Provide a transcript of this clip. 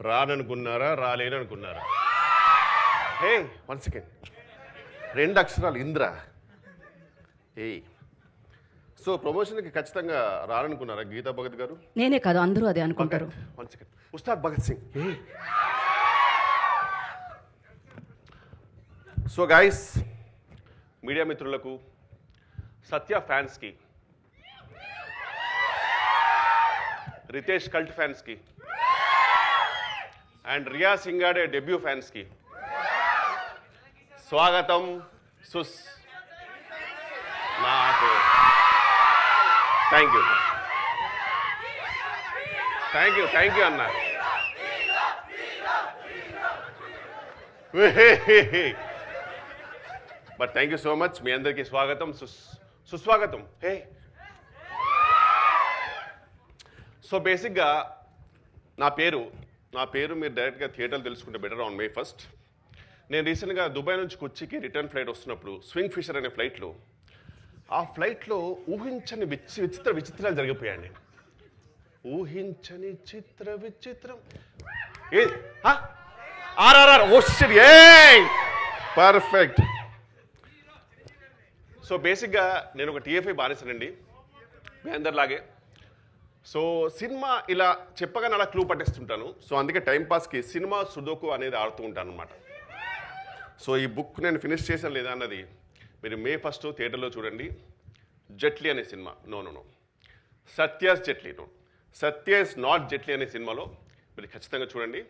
రాననుకున్నారా రాలేననుకున్నారా? హే 1 second, 2 అక్షరాలు ఇంద్ర. ఏయ్, so ప్రమోషన్కి ఖచ్చితంగా రాననుకున్నారా గీతా భగత్ గారు? నేనే కాదు, అందరూ అదే అనుకుంటారు. 1 second, Ustaad Bhagat Singh. So guys, media మిత్రులకు, సత్య ఫ్యాన్స్కి, రితేష్ కల్ట్ ఫ్యాన్స్కి అండ్ రియా సింగాడే డెబ్యూ ఫ్యాన్స్కి స్వాగతం నాకు థ్యాంక్ యూ అన్న. But thank you so much. మీ అందరికీ స్వాగతం, సుస్వాగతం. హే, సో బేసిక్గా నా పేరు మీరు డైరెక్ట్గా థియేటర్లు తెలుసుకుంటే బెటర్. ఆన్ May 1st నేను రీసెంట్గా దుబాయ్ నుంచి కొచ్చికి రిటర్న్ ఫ్లైట్ వస్తున్నప్పుడు స్వింగ్ ఫిషర్ అనే ఫ్లైట్లో, ఆ ఫ్లైట్లో ఊహించని విచిత్రాలు జరిగిపోయాయండి. ఊహించని విచిత్రం a RRR. Oh shit, a perfect. So బేసిక్గా నేను ఒక TFI బానిసనండి, మీ అందరిలాగే. సో సినిమా ఇలా చెప్పగానే అలా క్లూ పట్టేస్తుంటాను. సో అందుకే టైంపాస్కి సినిమా సుడోకు అనేది ఆడుతూ ఉంటాను అనమాట. సో ఈ బుక్ నేను ఫినిష్ చేశాను లేదా అన్నది మీరు May 1st థియేటర్లో చూడండి. జెట్లీ అనే సినిమా, no Satya's Jetlee, Satya is not Jetlee అనే సినిమాలో మీరు ఖచ్చితంగా చూడండి.